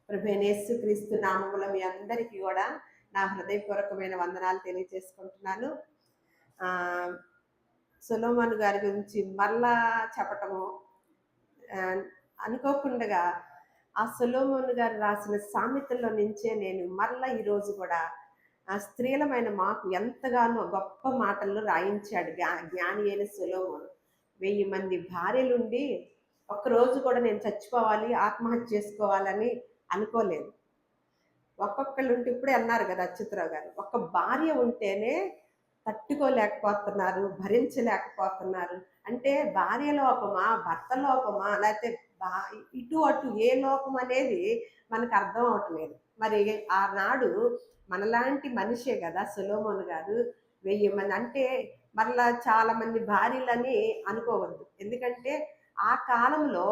ప్రభువైన యేసుక్రీస్తు నామములో మీ అందరికీ కూడా నా హృదయపూర్వకమైన వందనాలు తెలియజేసుకుంటున్నాను. సొలొమోను గారి గురించి మరలా చెప్పటము అనుకోకుండా ఆ సొలొమోను గారు రాసిన సామెతల్లో నుంచే నేను మరలా ఈరోజు కూడా ఆ స్త్రీలమైన మాకు ఎంతగానో గొప్ప మాటల్లో రాయించాడు జ్ఞాని అయిన సొలొమోను. 1000 మంది భార్యలుండి ఒక్కరోజు కూడా నేను చచ్చిపోవాలి, ఆత్మహత్య చేసుకోవాలని అనుకోలేదు. ఒక్కొక్కళ్ళు ఉంటే ఇప్పుడే అన్నారు కదా అచ్యుతరావు గారు, ఒక్క భార్య ఉంటేనే తట్టుకోలేకపోతున్నారు, భరించలేకపోతున్నారు. అంటే భార్య లోపమా, భర్త లోపమా, లేకపోతే ఇటు అటు ఏ లోపం అనేది మనకు అర్థం అవట్లేదు. మరి ఆనాడు మనలాంటి మనిషే కదా సొలొమోను గారు. 1000 మంది అంటే మరలా చాలా మంది భార్యలని అనుకోవద్దు. ఎందుకంటే ఆ కాలంలో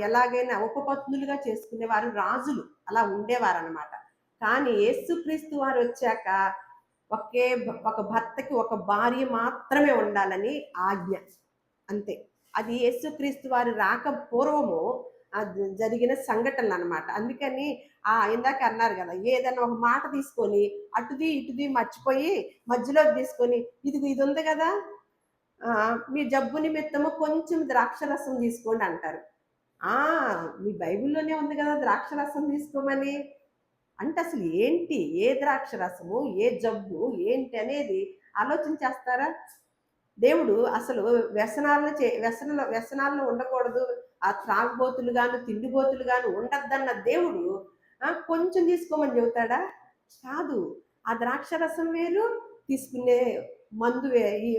ఎలాగైనా ఉపపత్నులుగా చేసుకునేవారు రాజులు, అలా ఉండేవారు అనమాట. కానీ యేసుక్రీస్తు వారు వచ్చాక ఒక భర్తకి ఒక భార్య మాత్రమే ఉండాలని ఆజ్ఞ, అంతే. అది యేసుక్రీస్తు వారు రాక పూర్వము జరిగిన సంఘటనలు అనమాట. అందుకని ఇందాక అన్నారు కదా, ఏదైనా ఒక మాట తీసుకొని అటుది ఇటుది మర్చిపోయి మధ్యలో తీసుకొని ఇది ఉంది కదా, మీ జబ్బు నిమిత్తము కొంచెం ద్రాక్షరసం తీసుకోండి అంటారు. మీ బైబిల్లోనే ఉంది కదా ద్రాక్షరసం తీసుకోమని. అంటే అసలు ఏంటి, ఏ ద్రాక్షరసము, ఏ జబ్బు ఏంటి అనేది ఆలోచించేస్తారా? దేవుడు అసలు వ్యసనాల్లో ఉండకూడదు, ఆ త్రాగుబోతులుగాను తిండిబోతులుగాను ఉండద్దన్న దేవుడు కొంచెం తీసుకోమని చెబుతాడా? కాదు. ఆ ద్రాక్షరసం వేరు, తీసుకునే మందు ఈ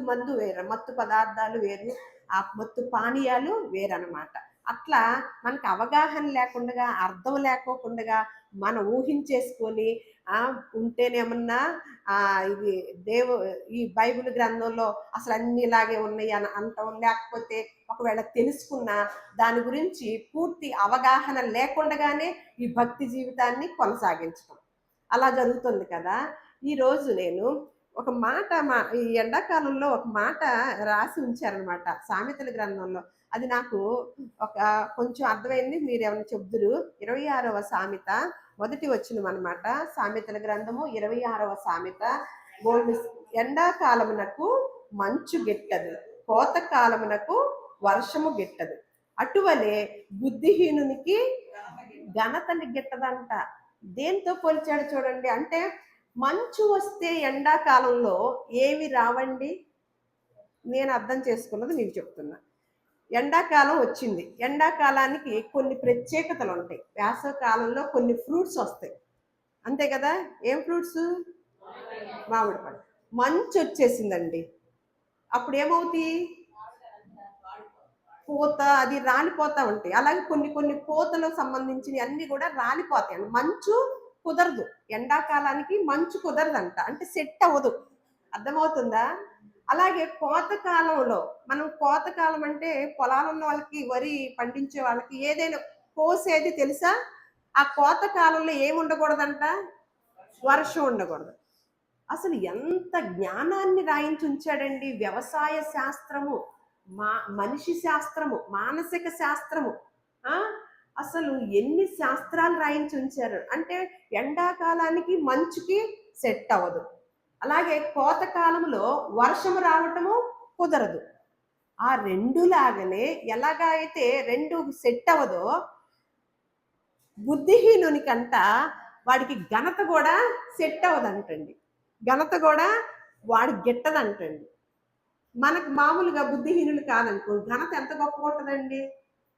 మందు వేరు, మత్తు పదార్థాలు వేరు, ఆ మత్తు పానీయాలు వేరనమాట. అట్లా మనకు అవగాహన లేకుండా, అర్థం లేకోకుండా మనం ఊహించేసుకొని ఉంటేనేమన్నా ఇది ఈ బైబిల్ గ్రంథంలో అసలు అన్ని ఇలాగే ఉన్నాయి అని అంటాం. లేకపోతే ఒకవేళ తెలుసుకున్నా దాని గురించి పూర్తి అవగాహన లేకుండానే ఈ భక్తి జీవితాన్ని కొనసాగించడం అలా జరుగుతుంది కదా. ఈరోజు నేను ఒక మాట ఈ ఎండాకాలంలో ఒక మాట రాసి ఉంచారనమాట సామెతల గ్రంథంలో. అది నాకు కొంచెం అర్థమైంది, మీరు ఏమైనా చెబుదురు. 26వ సామెత మొదటి వచనం అనమాట. సామెతల గ్రంథము 26వ సామెత. ఎండాకాలమునకు మంచు గిట్టదు, కోతకాలమునకు వర్షము గిట్టదు, అటువలే బుద్ధిహీనునికి ఘనతని గిట్టదంట. దేంతో పోల్చాడు చూడండి. అంటే మంచు వస్తే ఎండాకాలంలో ఏమి రావండి. నేను అర్థం చేసుకున్నది మీకు చెప్తున్నా. ఎండాకాలం వచ్చింది, ఎండాకాలానికి కొన్ని ప్రత్యేకతలు ఉంటాయి. వేసవి కాలంలో కొన్ని ఫ్రూట్స్ వస్తాయి, అంతే కదా. ఏం ఫ్రూట్స్? మామిడి పళ్ళు. మంచు వచ్చేసిందండి, అప్పుడు ఏమవుతాయి? పూత అది రాలిపోతా ఉంటాయి. అలాగే కొన్ని కొన్ని పూతలకు సంబంధించినవి అన్ని కూడా రాలిపోతాయి. మంచు కుదరదు, ఎండాకాలానికి మంచు కుదరదంట, అంటే సెట్ అవ్వదు. అర్థమవుతుందా? అలాగే కోతకాలంలో, మనం కోతకాలం అంటే పొలాలు ఉన్న వాళ్ళకి, వరి పండించే వాళ్ళకి ఏదైనా కోసేది తెలుసా? ఆ కోతకాలంలో ఏమి ఉండకూడదంట? వర్షం ఉండకూడదు. అసలు ఎంత జ్ఞానాన్ని రాయించి ఉంచాడండి. వ్యవసాయ శాస్త్రము, మనిషి శాస్త్రము, మానసిక శాస్త్రము, అసలు ఎన్ని శాస్త్రాలు రాయించి ఉంచారు. అంటే ఎండాకాలానికి మంచుకి సెట్ అవ్వదు, అలాగే కోతకాలంలో వర్షము రావటము కుదరదు. ఆ రెండు లాగానే ఎలాగైతే రెండు సెట్ అవ్వదో, బుద్ధిహీనునికంట వాడికి ఘనత కూడా సెట్ అవ్వదంటండి. ఘనత కూడా వాడు గిట్టదంటండి. మనకు మామూలుగా బుద్ధిహీనులు కాదనుకో, ఘనత ఎంత గొప్పగా ఉంటుందండి.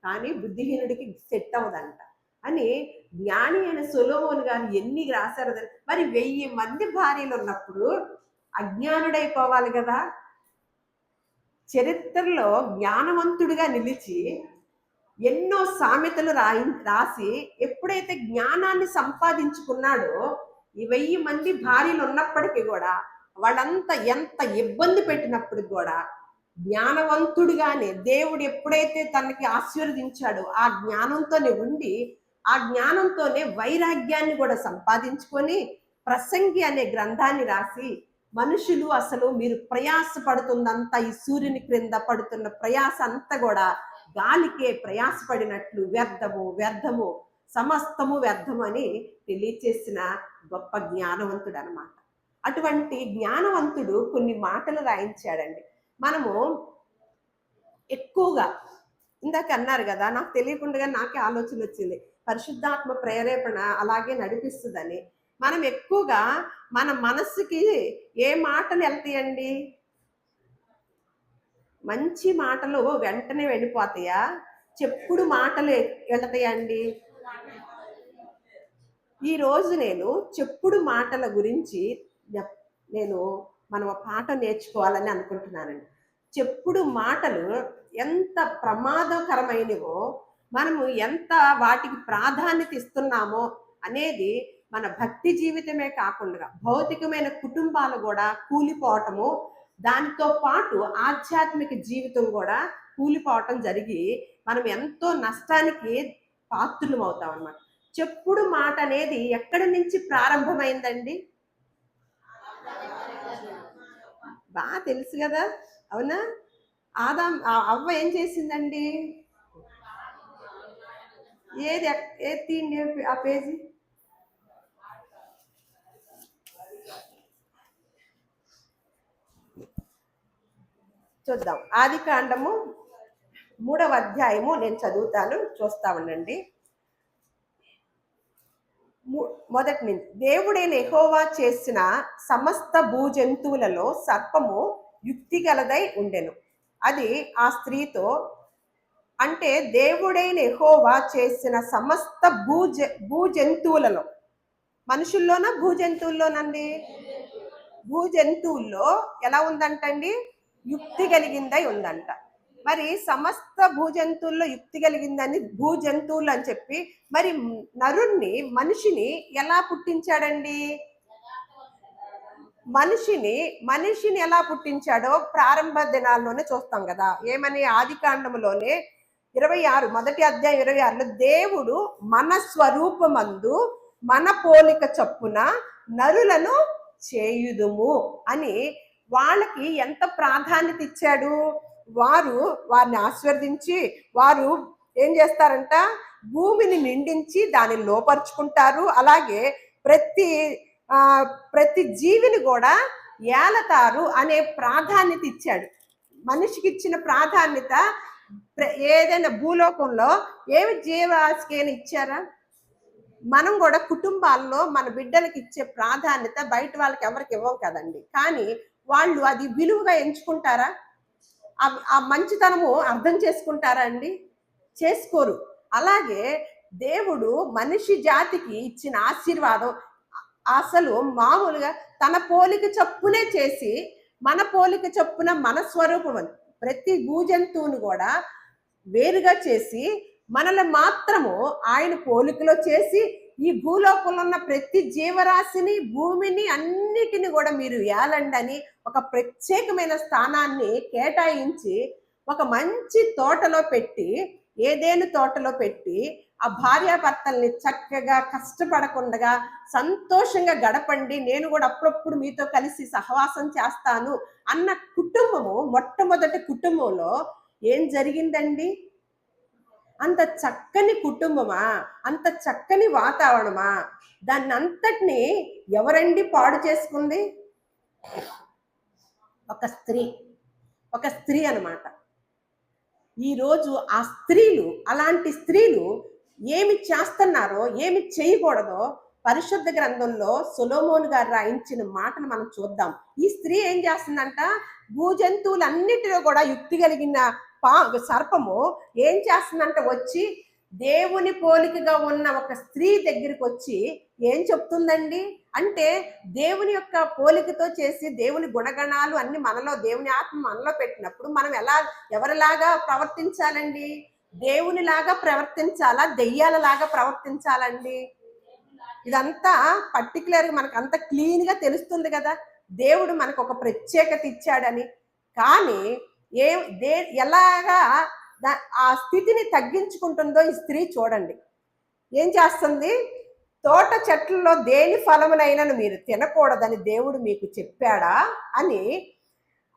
కానీ బుద్ధిహీనుడికి సెట్ అవ్వదంట అని జ్ఞాని అయిన సొలొమోను గారు ఎన్ని రాశారు. మరి 1000 మంది భార్యలు ఉన్నప్పుడు అజ్ఞానుడైపోవాలి కదా. చరిత్రలో జ్ఞానవంతుడిగా నిలిచి ఎన్నో సామెతలు రాసి ఎప్పుడైతే జ్ఞానాన్ని సంపాదించుకున్నాడో, ఈ 1000 మంది భార్యలు ఉన్నప్పటికీ కూడా, వాళ్ళంతా ఎంత ఇబ్బంది పెట్టినప్పటికి కూడా జ్ఞానవంతుడిగానే దేవుడు ఎప్పుడైతే తనకి ఆశీర్వదించాడో ఆ జ్ఞానంతోనే ఉండి, ఆ జ్ఞానంతోనే వైరాగ్యాన్ని కూడా సంపాదించుకొని ప్రసంగి అనే గ్రంథాన్ని రాసి, మనుషులు అసలు మీరు ప్రయాస పడుతుందంతా, ఈ సూర్యుని క్రింద పడుతున్న ప్రయాస అంతా కూడా గాలికే ప్రయాసపడినట్లు వ్యర్థము వ్యర్థము సమస్తము వ్యర్థము అని తెలియచేసిన గొప్ప జ్ఞానవంతుడు అనమాట. అటువంటి జ్ఞానవంతుడు కొన్ని మాటలు రాయించాడండి. మనము ఎక్కువగా ఇందాక అన్నారు కదా, నాకు తెలియకుండా నాకే ఆలోచన వచ్చింది, పరిశుద్ధాత్మ ప్రేరేపణ అలాగే నడిపిస్తుందని. మనం ఎక్కువగా మన మనస్సుకి ఏ మాటలు వెళ్తాయండి? మంచి మాటలు వెంటనే వెళ్ళిపోతాయా? చెప్పుడు మాటలు వెళ్తాయండి? ఈరోజు నేను చెప్పుడు మాటల గురించి నేను మనం పాట నేర్చుకోవాలని అనుకుంటున్నానండి. చెప్పుడు మాటలు ఎంత ప్రమాదకరమైనవో, మనము ఎంత వాటికి ప్రాధాన్యత ఇస్తున్నామో అనేది మన భక్తి జీవితమే కాకుండా భౌతికమైన కుటుంబాలు కూడా కూలిపోవటము, దానితో పాటు ఆధ్యాత్మిక జీవితం కూడా కూలిపోవటం జరిగి మనం ఎంతో నష్టానికి పాత్రులం అవుతాం అన్నమాట. చెప్పుడు మాట అనేది ఎక్కడి నుంచి ప్రారంభమైందండి? బాగా తెలుసు కదా, అవునా? అవ్వ ఏం చేసిందండి? ఏది తీయండి ఆ పేజీ. చూద్దాం. ఆదికాండము 3వ అధ్యాయము నేను చదువుతాను, చూస్తా ఉండండి. మొదటి నుంచి. దేవుడైన యెహోవా చేసిన సమస్త భూజంతువులలో సర్పము యుక్తి గలదై ఉండెను. అది ఆ స్త్రీతో, అంటే దేవుడైన యెహోవా చేసిన సమస్త భూజంతువులలో, మనుషుల్లోనా భూజంతువుల్లోనండి? భూజంతువుల్లో ఎలా ఉందంటండి? యుక్తి కలిగిందై ఉందంట. మరి సమస్త భూజంతువుల్లో యుక్తి కలిగిందని భూజంతువులు అని చెప్పి, మరి నరుణ్ణి మనిషిని ఎలా పుట్టించాడండి? మనిషిని ఎలా పుట్టించాడో ప్రారంభ దినాల్లోనే చూస్తాం కదా. ఏమని? ఆదికాండములోనే 26 మొదటి అధ్యాయం 26లో దేవుడు మన స్వరూపమందు మన పోలిక చొప్పున నరులను చేయుదుము అని వాళ్ళకి ఎంత ప్రాధాన్యత ఇచ్చాడు. వారిని ఆశీర్వదించి వారు ఏం చేస్తారంట? భూమిని నిండించి దాన్ని లోపరుచుకుంటారు. అలాగే ప్రతి జీవిని కూడా ఏలతారు అనే ప్రాధాన్యత ఇచ్చాడు. మనిషికి ఇచ్చిన ప్రాధాన్యత ఏదైనా భూలోకంలో ఏమి జీవరాశికైనా ఇచ్చారా? మనం కూడా కుటుంబాల్లో మన బిడ్డలకి ఇచ్చే ప్రాధాన్యత బయట వాళ్ళకి ఎవరికి ఇవ్వం కదండి. కానీ వాళ్ళు అది విలువగా ఎంచుకుంటారా? ఆ మంచితనము అర్థం చేసుకుంటారా అండి? చేసుకోరు. అలాగే దేవుడు మనిషి జాతికి ఇచ్చిన ఆశీర్వాదం అసలు మామూలుగా తన పోలిక చొప్పునే చేసి, మన పోలిక చొప్పున మన స్వరూపం ప్రతి భూజంతువును కూడా వేరుగా చేసి మనల్ని మాత్రము ఆయన పోలికలో చేసి ఈ భూలోకంలో ఉన్న ప్రతి జీవరాశిని, భూమిని అన్నిటిని కూడా మీరు ఏలండి అని ఒక ప్రత్యేకమైన స్థానాన్ని కేటాయించి ఒక మంచి తోటలో పెట్టి, ఏదేను తోటలో పెట్టి ఆ భార్యాభర్తల్ని చక్కగా కష్టపడకుండా సంతోషంగా గడపండి, నేను కూడా అప్పుడప్పుడు మీతో కలిసి సహవాసం చేస్తాను అన్న కుటుంబము, మొట్టమొదటి కుటుంబంలో ఏం జరిగిందండి? అంత చక్కని కుటుంబమా, అంత చక్కని వాతావరణమా, దాన్ని అంతటిని ఎవరండి పాడు చేసుకుంది? ఒక స్త్రీ అన్నమాట. ఈరోజు ఆ స్త్రీలు, అలాంటి స్త్రీలు ఏమి చేస్తున్నారో, ఏమి చేయకూడదో పరిశుద్ధ గ్రంథంలో సొలొమోను గారు రాయించిన మాటను మనం చూద్దాం. ఈ స్త్రీ ఏం చేస్తుందంట? భూజంతువులన్నిటిలో కూడా యుక్తి కలిగిన సర్పము ఏం చేస్తుందంట? వచ్చి దేవుని పోలికగా ఉన్న ఒక స్త్రీ దగ్గరికి వచ్చి ఏం చెప్తుందండి? అంటే దేవుని యొక్క పోలికతో చేసి దేవుని గుణగణాలు అన్ని మనలో, దేవుని ఆత్మ మనలో పెట్టినప్పుడు మనం ఎవరిలాగా ప్రవర్తించాలండి? దేవునిలాగా ప్రవర్తించాలా, దెయ్యాలలాగా ప్రవర్తించాలండి? ఇదంతా పర్టికులర్గా మనకు అంత క్లీన్గా తెలుస్తుంది కదా దేవుడు మనకు ఒక ప్రత్యేకత ఇచ్చాడని. కానీ ఎలాగా ఆ స్థితిని తగ్గించుకుంటుందో ఈ స్త్రీ చూడండి. ఏం చేస్తుంది? తోట చెట్లలో దేని ఫలమునైనా మీరు తినకూడదని దేవుడు మీకు చెప్పాడా అని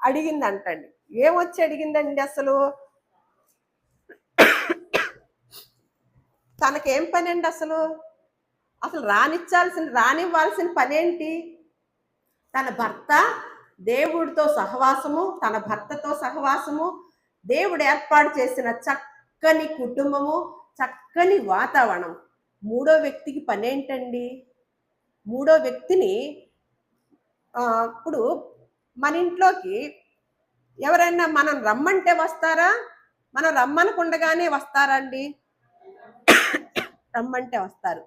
అడిగిందంటండి. ఏమొచ్చి అడిగిందండి? అసలు తనకేం పని అండి అసలు? అసలు రానివ్వాల్సిన పనేంటి? తన భర్త దేవుడితో సహవాసము, తన భర్తతో సహవాసము, దేవుడు ఏర్పాటు చేసిన చక్కని కుటుంబము, చక్కని వాతావరణం. మూడో వ్యక్తికి పనేంటండి? మూడో వ్యక్తిని ఇప్పుడు మన ఇంట్లోకి ఎవరైనా మనం రమ్మంటే వస్తారా? మనం రమ్మనకుండగానే వస్తారండి? రమ్మంటే వస్తారు.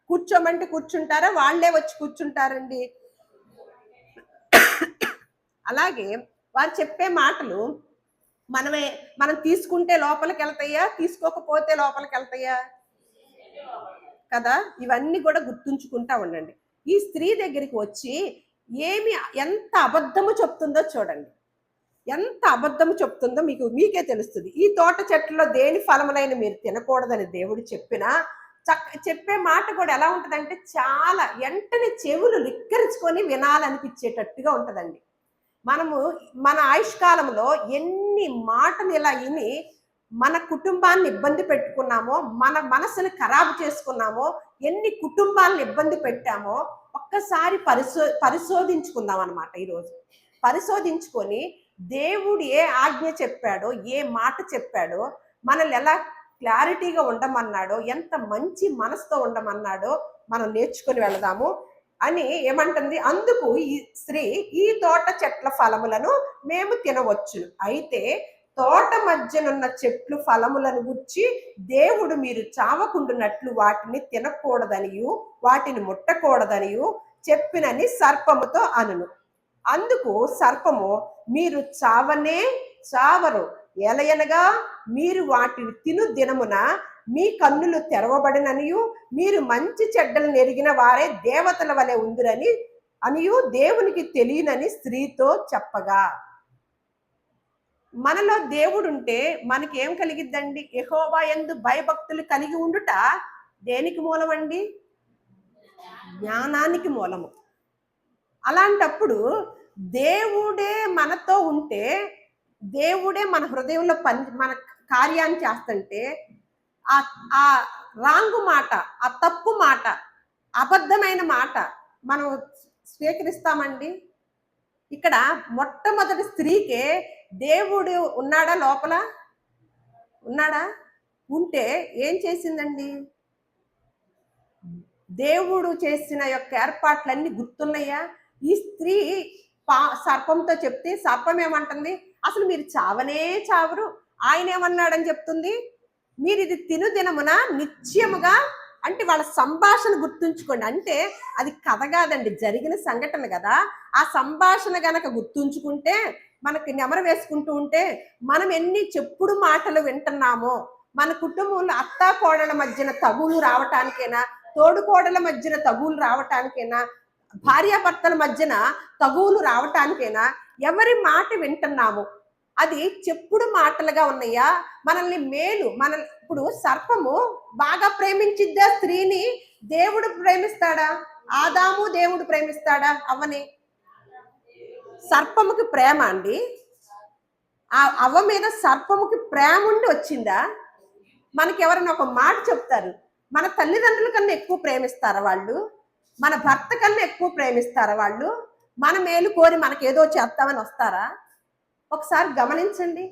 కూర్చోమంటే కూర్చుంటారా? వాళ్ళే వచ్చి కూర్చుంటారండి? అలాగే వారు చెప్పే మాటలు మనం తీసుకుంటే లోపలికి వెళ్తాయా, తీసుకోకపోతే లోపలికి వెళ్తాయా కదా? ఇవన్నీ కూడా గుర్తుంచుకుంటా ఉండండి. ఈ స్త్రీ దగ్గరికి వచ్చి ఎంత అబద్ధము చెప్తుందో చూడండి. ఎంత అబద్ధము చెప్తుందో మీకే తెలుస్తుంది. ఈ తోట చెట్లలో దేని ఫలములైన మీరు తినకూడదని దేవుడు చెప్పే మాట కూడా ఎలా ఉంటుందంటే చాలా వెంటనే చెవులు లిక్కరించుకొని వినాలనిపించేటట్టుగా ఉంటుందండి. మనము మన ఆయుష్కాలంలో ఎన్ని మాటలు ఇలా విని మన కుటుంబాన్ని ఇబ్బంది పెట్టుకున్నామో, మన మనసుని ఖరాబు చేసుకున్నామో, ఎన్ని కుటుంబాలను ఇబ్బంది పెట్టామో ఒక్కసారి పరిశోధించుకుందాం అనమాట. ఈరోజు పరిశోధించుకొని దేవుడు ఏ ఆజ్ఞ చెప్పాడో, ఏ మాట చెప్పాడో, మనల్ని ఎలా క్లారిటీగా ఉండమన్నాడో, ఎంత మంచి మనసుతో ఉండమన్నాడో మనం నేర్చుకొని వెళదాము అని ఏమంటుంది. అందుకు ఈ స్త్రీ, ఈ తోట చెట్ల ఫలములను మేము తినవచ్చు, అయితే తోట మధ్యనున్న చెట్లు ఫలములను గుర్చి దేవుడు మీరు చావకుండునట్లు వాటిని తినకూడదనియు వాటిని ముట్టకూడదనియు చెప్పినని సర్పముతో అనును. అందుకు సర్పము, మీరు చావరు, ఎలయనగా మీరు వాటిని తిను దినమున మీ కన్నులు తెరవబడిననియు మీరు మంచి చెడ్డలు నెరిగిన వారే దేవతల వలె ఉందిరని అనియు దేవునికి తెలియనని స్త్రీతో చెప్పగా. మనలో దేవుడుంటే మనకి ఏం కలిగిద్దండి? యెహోవా యందు భయభక్తులు కలిగి ఉండుట దేనికి మూలమండి? జ్ఞానానికి మూలము. అలాంటప్పుడు దేవుడే మనతో ఉంటే, దేవుడే మన హృదయంలో మన కార్యాన్ని చేస్తుంటే, ఆ రాంగు మాట, ఆ తప్పు మాట, అబద్ధమైన మాట మనం స్వీకరిస్తామండి? ఇక్కడ మొట్టమొదటి స్త్రీకే దేవుడు ఉన్నాడా? లోపల ఉన్నాడా? ఉంటే ఏం చేసిందండి? దేవుడు చేసిన యొక్క ఏర్పాట్లన్నీ గుర్తున్నాయా? ఈ స్త్రీ సర్పంతో చెప్తే సర్పం ఏమంటుంది? అసలు మీరు చావరు, ఆయన ఏమన్నాడని చెప్తుంది? మీరు ఇది తిను దినమున నిత్యముగా. అంటే వాళ్ళ సంభాషణ గుర్తుంచుకోండి. అంటే అది కథ కాదండి, జరిగిన సంఘటన కదా. ఆ సంభాషణ గనక గుర్తుంచుకుంటే, మనకి నెమరు వేసుకుంటూ ఉంటే, మనం ఎన్ని చెప్పుడు మాటలు వింటున్నామో, మన కుటుంబంలో అత్తా కోడల మధ్యన తగులు రావటానికైనా, తోడుకోడల మధ్యన తగులు రావటానికైనా, భార్యాభర్తల మధ్యన తగులు రావటానికైనా ఎవరి మాట వింటున్నాము? అది చెప్పుడు మాటలుగా ఉన్నాయా? మనల్ని ఇప్పుడు సర్పము బాగా ప్రేమించిద్దా స్త్రీని? దేవుడు ప్రేమిస్తాడా? ఆదాము దేవుడు ప్రేమిస్తాడా అవ్వని? సర్పముకి ప్రేమ అండి? ఆ అవ్వ మీద సర్పముకి ప్రేమ ఉండి వచ్చిందా? మనకి ఎవరైనా ఒక మాట చెప్తారు, మన తల్లిదండ్రుల కన్నా ఎక్కువ ప్రేమిస్తారా వాళ్ళు? మన భర్త కన్నా ఎక్కువ ప్రేమిస్తారా వాళ్ళు? మన మేలు కోరి మనకేదో చేస్తామని వస్తారా? ఒకసారి గమనించండి.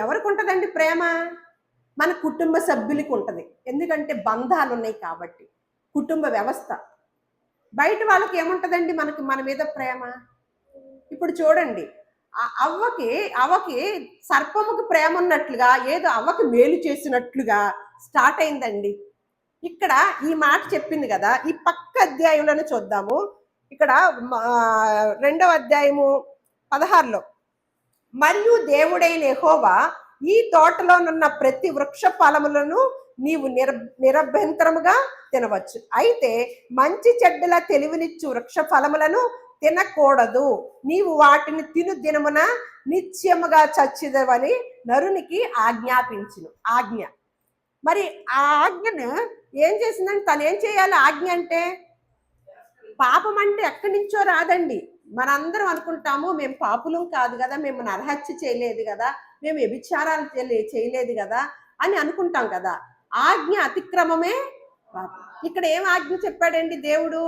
ఎవరికి ఉంటుందండి ప్రేమ? మన కుటుంబ సభ్యులకి ఉంటుంది. ఎందుకంటే బంధాలు ఉన్నాయి కాబట్టి, కుటుంబ వ్యవస్థ. బయట వాళ్ళకి ఏముంటుందండి మన మీద ప్రేమ? ఇప్పుడు చూడండి, అవ్వకి సర్పముకి ప్రేమ ఉన్నట్లుగా, ఏదో అవ్వకి మేలు చేసినట్లుగా స్టార్ట్ అయిందండి. ఇక్కడ ఈ మాట చెప్పింది కదా, ఈ పక్క అధ్యాయంలోనే చూద్దాము. ఇక్కడ 2వ అధ్యాయము 16లో, మరియు దేవుడైన యెహోవా ఈ తోటలోనున్న ప్రతి వృక్ష ఫలములను నీవు నిరభ్యంతరముగా తినవచ్చు, అయితే మంచి చెడ్డల తెలివినిచ్చు వృక్ష ఫలములను తినకూడదు, నీవు వాటిని తిను దినమున నిత్యముగా చచ్చిదవని నరునికి ఆజ్ఞాపించును. ఆజ్ఞ. మరి ఆ ఆజ్ఞను ఏం చేసిందంటే, తను ఏం చేయాలి? ఆజ్ఞ అంటే పాపం అంటే ఎక్కడి నుంచో రాదండి. మనందరం అనుకుంటాము, మేము పాపులం కాదు కదా, మేము నరహత్య చేయలేదు కదా, మేము వ్యభిచారాలు చేయలేదు కదా అని అనుకుంటాం కదా. ఆజ్ఞ అతిక్రమమే పాపం. ఇక్కడ ఏం ఆజ్ఞ చెప్పాడండి దేవుడు?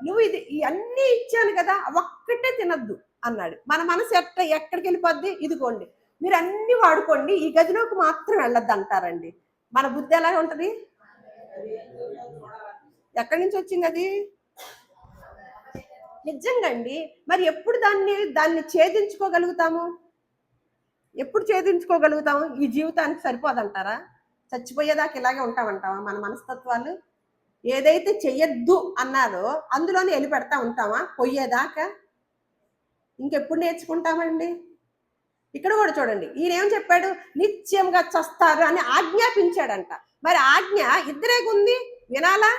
నువ్వు ఇది ఇవన్నీ ఇచ్చాను కదా, ఒక్కటే తినద్దు అన్నాడు. మన మనసు ఎక్కడికి వెళ్ళిపోద్ది? ఇదిగోండి మీరు అన్ని వాడుకోండి, ఈ గదిలోకి మాత్రం వెళ్ళొద్దు అంటారండి. మన బుద్ధి ఎలా ఉంటది? ఎక్కడి నుంచి వచ్చింది అది? నిజంగా అండి. మరి ఎప్పుడు దాన్ని ఛేదించుకోగలుగుతాము? ఎప్పుడు ఛేదించుకోగలుగుతాము? ఈ జీవితానికి సరిపోదంటారా? చచ్చిపోయేదాకా ఇలాగే ఉంటామంటావా మన మనస్తత్వాలు? ఏదైతే చెయ్యొద్దు అన్నారో అందులోనే వెళ్ళి పెడతా ఉంటామా పోయేదాకా? ఇంకెప్పుడు నేర్చుకుంటామండి? ఇక్కడ కూడా చూడండి, ఈయన ఏం చెప్పాడు? నిత్యంగా చస్తారు అని ఆజ్ఞాపించాడంట. మరి ఆజ్ఞ ఇద్దరేగుంది, వినాలా?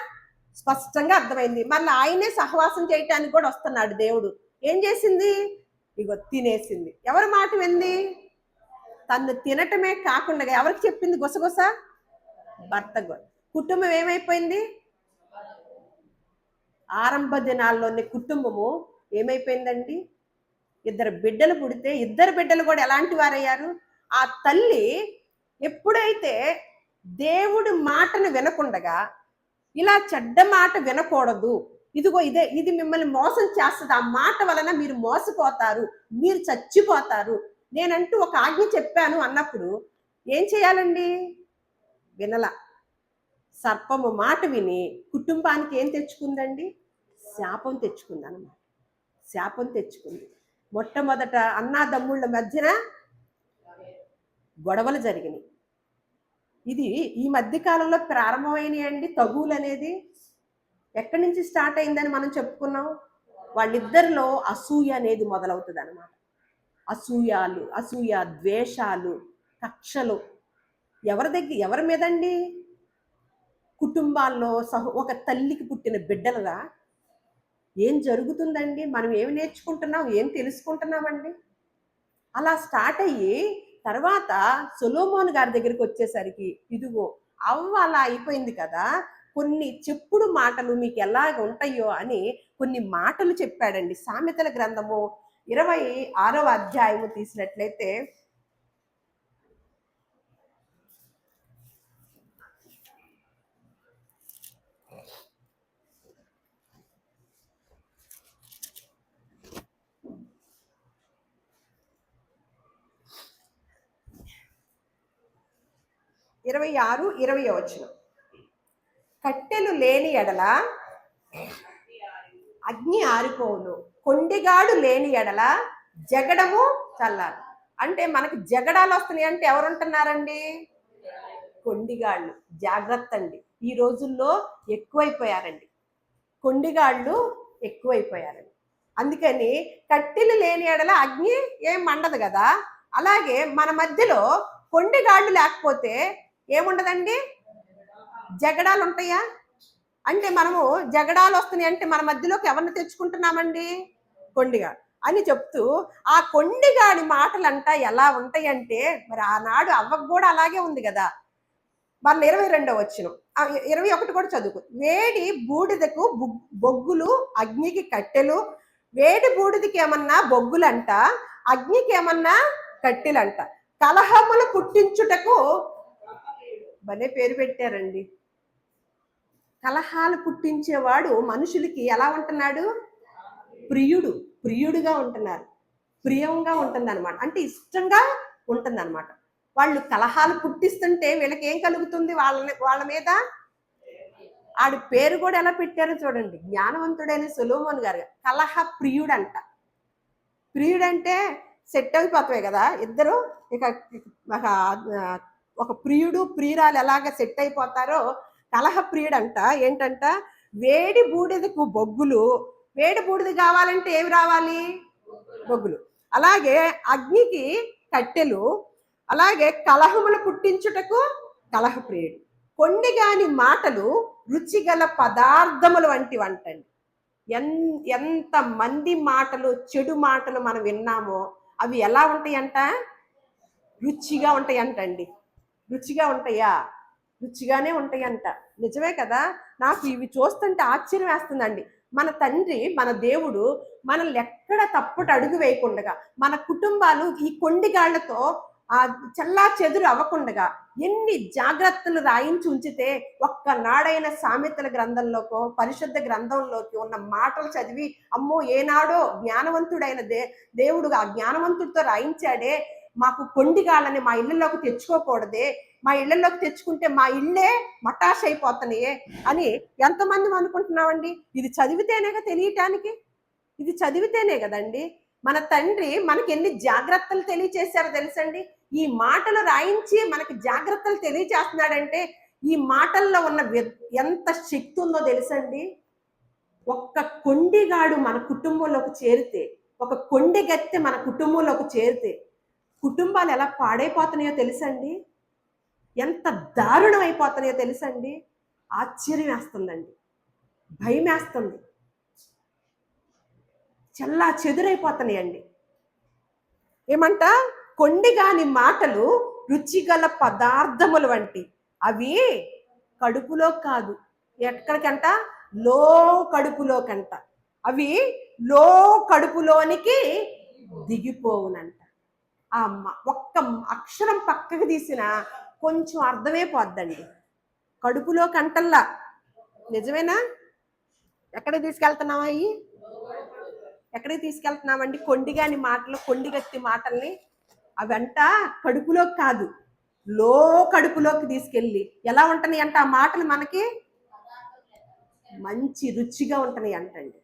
స్పష్టంగా అర్థమైంది. మళ్ళీ ఆయనే సహవాసం చేయటానికి కూడా వస్తున్నాడు దేవుడు. ఏం చేసింది? ఇగో తినేసింది. ఎవరి మాట వింది? తను తినటమే కాకుండా ఎవరికి చెప్పింది? గుసగుస భర్త. కుటుంబం ఏమైపోయింది? ఆరంభ దినాల్లోని కుటుంబము ఏమైపోయిందండి? ఇద్దరు బిడ్డలు పుడితే ఇద్దరు బిడ్డలు కూడా ఎలాంటి వారయ్యారు? ఆ తల్లి ఎప్పుడైతే దేవుడి మాటను వినకుండగా ఇలా చెడ్డ మాట వినకూడదు, ఇదిగో ఇది మిమ్మల్ని మోసం చేస్తుంది, ఆ మాట వలన మీరు మోసపోతారు, మీరు చచ్చిపోతారు, నేనంటూ ఒక ఆజ్ఞ చెప్పాను అన్నప్పుడు ఏం చేయాలండి? వినల. సర్పము మాట విని కుటుంబానికి ఏం తెచ్చుకుందండి? శాపం తెచ్చుకుంది అన్నమాట. శాపం తెచ్చుకుంది. మొట్టమొదట అన్నాదమ్ముళ్ళ మధ్యన గొడవలు జరిగినాయి. ఇది ఈ మధ్య కాలంలో ప్రారంభమైనవి అండి. తగువులు అనేది ఎక్కడి నుంచి స్టార్ట్ అయిందని మనం చెప్పుకున్నాం. వాళ్ళిద్దరిలో అసూయ అనేది మొదలవుతుంది అనమాట. అసూయ, ద్వేషాలు, కక్షలు. ఎవరి మీదండి? కుటుంబాల్లో ఒక తల్లికి పుట్టిన బిడ్డలుగా ఏం జరుగుతుందండి? మనం ఏమి నేర్చుకుంటున్నాం, ఏం తెలుసుకుంటున్నామండి? అలా స్టార్ట్ అయ్యి తర్వాత సొలొమోను గారి దగ్గరికి వచ్చేసరికి ఇదిగో అవ్వ అలా అయిపోయింది కదా, కొన్ని చెప్పుడు మాటలు మీకు ఎలాగ ఉంటాయో అని కొన్ని మాటలు చెప్పాడండి. సామెతల గ్రంథము 26వ అధ్యాయము తీసినట్లయితే 26, 20 వచనం. కట్టెలు లేని ఎడల అగ్ని ఆరిపోవును, కొండిగాడు లేని ఎడల జగడము చల్లారు. అంటే మనకి జగడాలు వస్తున్నాయి అంటే ఎవరుంటున్నారండి? కొండిగాళ్ళు. జాగ్రత్త అండి, ఈ రోజుల్లో ఎక్కువైపోయారండి, కొండిగాళ్ళు ఎక్కువైపోయారండి. అందుకని కట్టెలు లేని ఎడల అగ్ని ఏం మండదు కదా. అలాగే మన మధ్యలో కొండిగాళ్ళు లేకపోతే ఏముండదండి? జగడాలు ఉంటాయా? అంటే మనము జగడాలు వస్తున్నాయి అంటే మన మధ్యలోకి ఎవరిని తెచ్చుకుంటున్నామండి? కొండిగాడు అని చెప్తూ, ఆ కొండిగాడి మాటలంట ఎలా ఉంటాయంటే, మరి ఆనాడు అవ్వకు కూడా అలాగే ఉంది కదా. వాళ్ళ 22వ వచనం, 21 కూడా చదువుకు. వేడి బూడిదకు బొగ్గులు, అగ్నికి కట్టెలు. వేడి బూడిదకి ఏమన్నా బొగ్గులంట, అగ్నికి ఏమన్నా కట్టెలంట. కలహములు పుట్టించుటకు భలే పేరు పెట్టారండి. కలహాలు పుట్టించేవాడు మనుషులకి ఎలా ఉంటున్నాడు? ప్రియుడుగా ఉంటున్నారు, ప్రియంగా ఉంటుంది అనమాట. అంటే ఇష్టంగా ఉంటుంది అనమాట. వాళ్ళు కలహాలు పుట్టిస్తుంటే వీళ్ళకి ఏం కలుగుతుంది? వాళ్ళ మీద ఆడి పేరు కూడా ఎలా పెట్టారో చూడండి. జ్ఞానవంతుడైన సొలొమోను గారు కలహ ప్రియుడంట. ప్రియుడంటే సెట్ అయిపోతాయి కదా ఇద్దరు. ఇక ఒక ప్రియుడు ప్రియురాలు ఎలాగ సెట్ అయిపోతారో కలహ ప్రియుడంట. ఏంటంట? వేడి బూడిదకు బొగ్గులు. వేడి బూడిద కావాలంటే ఏమి రావాలి? బొగ్గులు. అలాగే అగ్నికి కట్టెలు. అలాగే కలహములు పుట్టించుటకు కలహ ప్రియుడు. కొండిగాని మాటలు రుచిగల పదార్థములు వంటివి అంటండి. ఎంత మంది మాటలు, చెడు మాటలు మనం విన్నామో అవి ఎలా ఉంటాయంట? రుచిగా ఉంటాయంటండి. రుచిగా ఉంటాయా? రుచిగానే ఉంటాయంట. నిజమే కదా. నాకు ఇవి చూస్తుంటే ఆశ్చర్యం వేస్తుందండి. మన తండ్రి, మన దేవుడు మనల్ని ఎక్కడ తప్పటి అడుగు వేయకుండా మన కుటుంబాలు ఈ కొండిగాళ్లతో ఆ చల్లా చెదురు అవ్వకుండగా ఎన్ని జాగ్రత్తలు రాయించి ఉంచితే ఒక్కనాడైన సామెతల గ్రంథంలోకో పరిశుద్ధ గ్రంథంలోకి ఉన్న మాటలు చదివి అమ్మో ఏనాడో జ్ఞానవంతుడైన దేవుడు ఆ జ్ఞానవంతుడితో రాయించాడే, మాకు కొండిగాళ్ళని మా ఇళ్లలోకి తెచ్చుకోకూడదే, మా ఇళ్లలోకి తెచ్చుకుంటే మా ఇళ్ళే మటాష్ అయిపోతున్నాయే అని ఎంతమంది అనుకుంటున్నామండి. ఇది చదివితేనేగా తెలియటానికి, ఇది చదివితేనే కదండి. మన తండ్రి మనకి ఎన్ని జాగ్రత్తలు తెలియచేశారో తెలుసండి. ఈ మాటలు రాయించి మనకి జాగ్రత్తలు తెలియచేస్తున్నాడంటే ఈ మాటల్లో ఉన్న ఎంత శక్తి ఉందో తెలుసండి. ఒక్క కొండిగాడు మన కుటుంబంలోకి చేరితే, ఒక కొండిగత్తె మన కుటుంబంలోకి చేరితే కుటుంబాలు ఎలా పాడైపోతున్నాయో తెలుసండి. ఎంత దారుణం అయిపోతున్నాయో తెలుసండి. ఆశ్చర్యం వేస్తుందండి, భయం వేస్తుంది, చల్లా చెదురైపోతున్నాయండి. ఏమంట, కొండిగాని మాటలు రుచిగల పదార్థములు వంటి, అవి కడుపులో కాదు, ఎక్కడికంట, లో కడుపులోకంట, అవి లో కడుపులోనికి దిగిపోవునంట. ఆ ఒక్క అక్షరం పక్కకు తీసిన కొంచెం అర్థమే పోద్దండి. కడుపులో కంటల్లా, నిజమేనా? ఎక్కడికి తీసుకెళ్తున్నావా? ఎక్కడికి తీసుకెళ్తున్నామండి కొండిగాని మాటలు, కొండిగత్తి మాటల్ని? అవంట కడుపులోకి కాదు, లో కడుపులోకి తీసుకెళ్ళి ఎలా ఉంటున్నాయి అంట ఆ మాటలు, మనకి మంచి రుచిగా ఉంటున్నాయి అంటండి.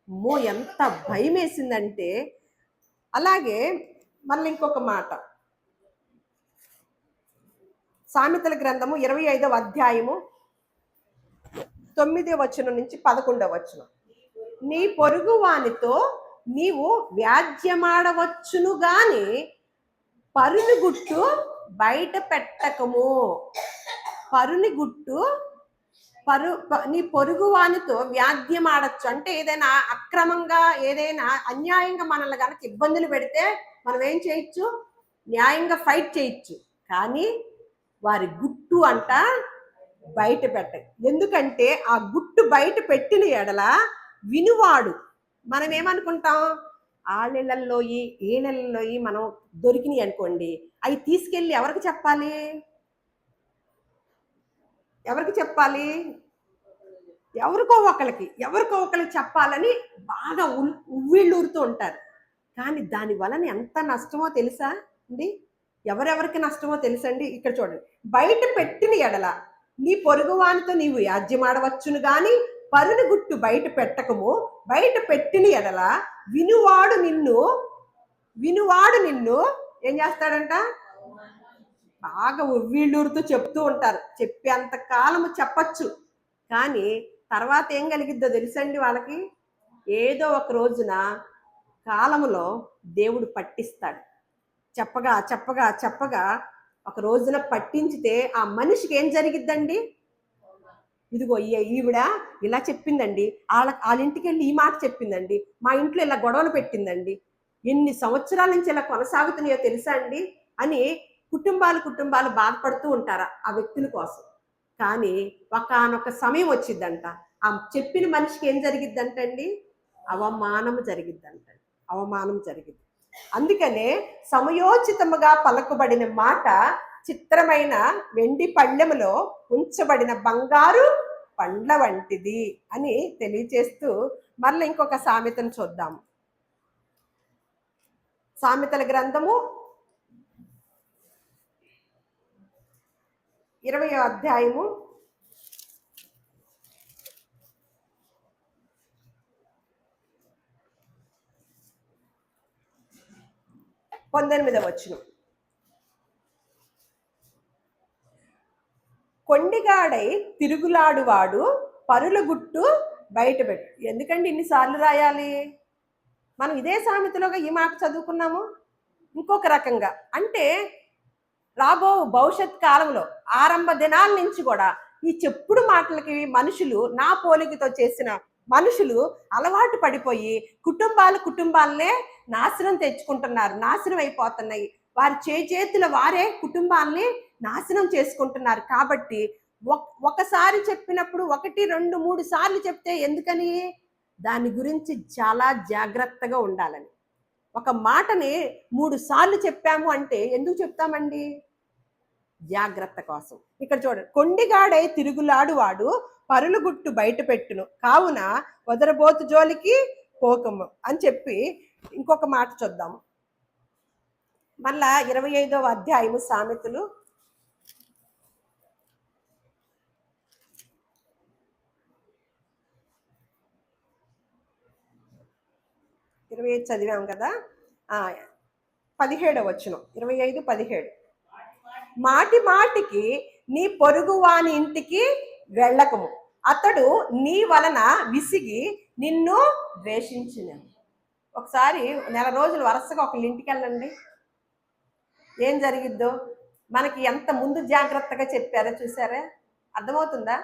అమ్మో ఎంత భయం వేసిందంటే. అలాగే మళ్ళీ ఇంకొక మాట, సామెతల గ్రంథము 25వ అధ్యాయము 9వ వచనం నుంచి 11వ వచనం. నీ పొరుగు వానితో నీవు వ్యాజ్యమాడవచ్చును గాని పరుని గుట్టు బయట పెట్టకము. పరుని గుట్టు, నీ పొరుగు వానితో వ్యాజ్యం ఆడచ్చు అంటే ఏదైనా అక్రమంగా, ఏదైనా అన్యాయంగా మనల్ని కనుక ఇబ్బందులు పెడితే మనం ఏం చేయొచ్చు, న్యాయంగా ఫైట్ చేయొచ్చు. కానీ వారి గుట్టు అంట బయట పెట్ట. ఎందుకంటే ఆ గుట్టు బయట పెట్టిన ఎడల వినువాడు, మనం ఏమనుకుంటాం, ఆ నెలల్లోయి ఏ నెలల్లోయి మనం దొరికినాయి అనుకోండి, అవి తీసుకెళ్ళి ఎవరికి చెప్పాలి, ఎవరికి చెప్పాలి, ఎవరికో ఒకరికి చెప్పాలని బాగా ఉవ్విళ్ళూరుతూ ఉంటారు. కానీ దాని వలన ఎంత నష్టమో తెలుసా అండి, ఎవరెవరికి నష్టమో తెలుసండి. ఇక్కడ చూడండి, బయట పెట్టిన ఎడల నీ పొరుగువానితో నీవు యాజ్యమాడవచ్చును గాని పరుని గుట్టు బయట పెట్టకము. బయట పెట్టిన ఎడల వినువాడు నిన్ను ఏం చేస్తాడంట, బాగా ఉవ్విళ్ళూరుతూ చెప్తూ ఉంటారు. చెప్పేంత కాలము చెప్పచ్చు, కానీ తర్వాత ఏం కలిగిద్దో తెలుసండి వాళ్ళకి, ఏదో ఒక రోజున కాలములో దేవుడు పట్టిస్తాడు. చెప్పగా చెప్పగా చెప్పగా ఒక రోజున పట్టించితే ఆ మనిషికి ఏం జరిగిద్దండి, ఇదిగో ఈవిడ ఇలా చెప్పిందండి, వాళ్ళ ఇంటికి వెళ్ళి ఈ మాట చెప్పిందండి, మా ఇంట్లో ఇలా గొడవలు పెట్టిందండి, ఎన్ని సంవత్సరాల నుంచి ఇలా కొనసాగుతున్నాయో తెలుసా అండి అని కుటుంబాలు బాధపడుతూ ఉంటారు ఆ వ్యక్తుల కోసం. కానీ ఒకానొక సమయం వచ్చిద్దంట, ఆ చెప్పిన మనిషికి ఏం జరిగిద్దంటండి, అవమానం జరిగిద్ది. అందుకనే సమయోచితముగా పలకబడిన మాట చిత్రమైన వెండి పళ్ళెములో ఉంచబడిన బంగారు పండ్ల వంటిది అని తెలియచేస్తూ మరలా ఇంకొక సామెతను చూద్దాం. సామెతల గ్రంథము 20వ అధ్యాయము 19వ వచనం. కొండిగాడై తిరుగులాడువాడు పరుల గుట్టు బయట పెట్టు. ఎందుకండి ఇన్నిసార్లు రాయాలి? మనం ఇదే సామెతలోగా ఈ మాట చదువుకున్నాము. ఇంకొక రకంగా అంటే రాబో భవిష్యత్ కాలంలో ఆరంభ దినాల నుంచి కూడా ఈ చెప్పుడు మాటలకి మనుషులు, నా పోలికతో చేసిన మనుషులు అలవాటు పడిపోయి కుటుంబాలనే నాశనం తెచ్చుకుంటున్నారు, నాశనం అయిపోతున్నాయి. వారి చేతుల వారే కుటుంబాలని నాశనం చేసుకుంటున్నారు. కాబట్టి ఒకసారి చెప్పినప్పుడు 1, 2, 3 సార్లు చెప్తే ఎందుకని, దాని గురించి చాలా జాగ్రత్తగా ఉండాలని. ఒక మాటని 3 సార్లు చెప్పాము అంటే ఎందుకు చెప్తామండి? జాగ్రత్త కోసం. ఇక్కడ చూడండి, కొండిగాడై తిరుగులాడు వాడు పరులు గుట్టు బయట పెట్టును, కావున వదరబోతు జోలికి పోకము అని చెప్పి ఇంకొక మాట చూద్దాము. మళ్ళా 25వ అధ్యాయము సామెతలు 25 చదివాం కదా. 17వ వచనం, 25:17. మాటి మాటికి నీ పొరుగు వాని ఇంటికి వెళ్ళకము, అతడు నీ వలన విసిగి నిన్ను ద్వేషించిన. ఒకసారి నెల రోజులు వరుసగా ఒకళ్ళ ఇంటికి వెళ్ళండి, ఏం జరిగిద్దో. మనకి ఎంత ముందు జాగ్రత్తగా చెప్పారో చూసారా? అర్థమవుతుందా?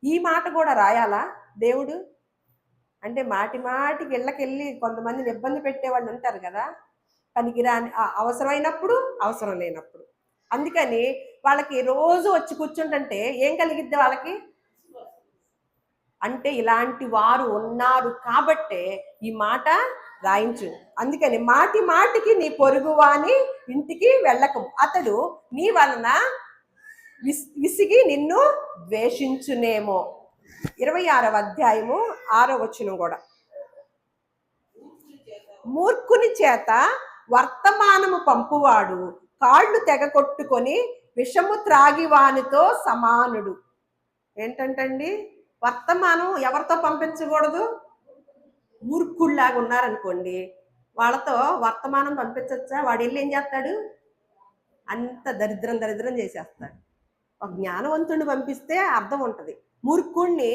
ఈ మాట కూడా రాయాలా దేవుడు? అంటే మాటి మాటికి ఇళ్ళకెళ్ళి కొంతమందిని ఇబ్బంది పెట్టేవాళ్ళు ఉంటారు కదా, పనికిరాని, అవసరమైనప్పుడు అవసరం లేనప్పుడు. అందుకని వాళ్ళకి రోజు వచ్చి కూర్చుంటుంటే ఏం కలిగిద్ది వాళ్ళకి? అంటే ఇలాంటి వారు ఉన్నారు కాబట్టే ఈ మాట రాయించు. అందుకని మాటి మాటికి నీ పొరుగువాని ఇంటికి వెళ్ళకము, అతడు నీ వలన విసిగి నిన్ను ద్వేషించునేమో. 26వ అధ్యాయము 6వ వచనం కూడా, మూర్ఖుని చేత వర్తమానము పంపువాడు కాళ్ళు తెగ కొట్టుకొని విషము త్రాగి వానితో సమానుడు. ఏంటంటండి, వర్తమానం ఎవరితో పంపించకూడదు? మూర్ఖుల్లాగా ఉన్నారనుకోండి, వాళ్ళతో వర్తమానం పంపించచ్చా? వాడు వెళ్ళి ఏం చేస్తాడు? అంత దరిద్రం చేసేస్తాడు. ఒక జ్ఞానవంతుడిని పంపిస్తే అర్థం ఉంటుంది. మూర్ఖుణ్ణి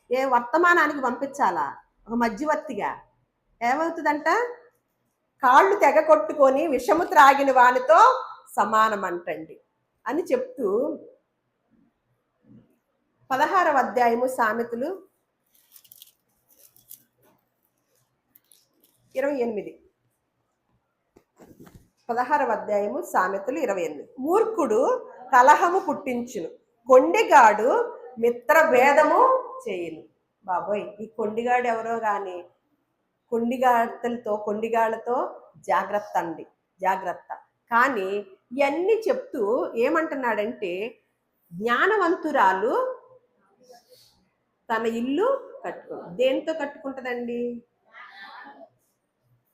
ఏ వర్తమానానికి పంపించాలా? ఒక మధ్యవర్తిగా ఏమవుతుందంట? కాళ్ళు తెగ కొట్టుకొని విషము త్రాగిన వానితో సమానం అంటండి అని చెప్తూ 16వ అధ్యాయము సామెతలు 28. 16వ అధ్యాయము సామెతలు 28. మూర్ఖుడు కలహము పుట్టించును, కొండిగాడు మిత్ర భేదము చేయును. బాబోయ్, ఈ కొండిగాడు ఎవరో కానీ కొండిగాళ్ళతో జాగ్రత్త అండి, జాగ్రత్త. కానీ ఇవన్నీ చెప్తూ ఏమంటున్నాడంటే, జ్ఞానవంతురాలు తన ఇల్లు దేంతో కట్టుకుంటుందండి?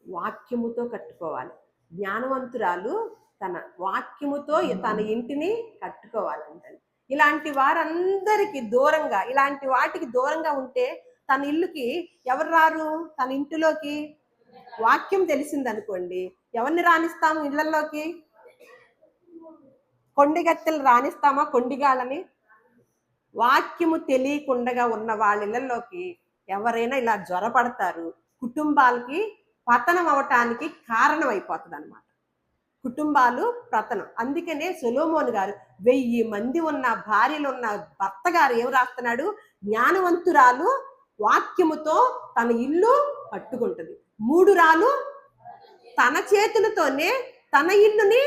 వాక్యముతో కట్టుకోవాలి. జ్ఞానవంతురాలు తన వాక్యముతో తన ఇంటిని కట్టుకోవాలంటండి. ఇలాంటి వారందరికీ దూరంగా, ఇలాంటి వాటికి దూరంగా ఉంటే తన ఇల్లుకి ఎవరు రారు? తన ఇంటిలోకి వాక్యం తెలిసిందనుకోండి, ఎవరిని రాణిస్తాము ఇళ్లలోకి? కొండిగత్తెలు రాణిస్తామా కొండిగాళ్ళని? వాక్యము తెలియకుండా ఉన్న వాళ్ళ ఇళ్లలోకి ఎవరైనా ఇలా జ్వరపడతారు, కుటుంబాలకి పతనం అవటానికి కారణం అయిపోతుంది అనమాట. కుటుంబాలు పతనం. అందుకనే సొలొమోను గారు 1000 మంది ఉన్న భార్యలు ఉన్న భర్త గారు ఏం రాస్తున్నాడు? జ్ఞానవంతురాలు వాక్యముతో తన ఇల్లు కట్టుకుంటుంది, 3 రాలు తన చేతులతోనే తన ఇల్లుని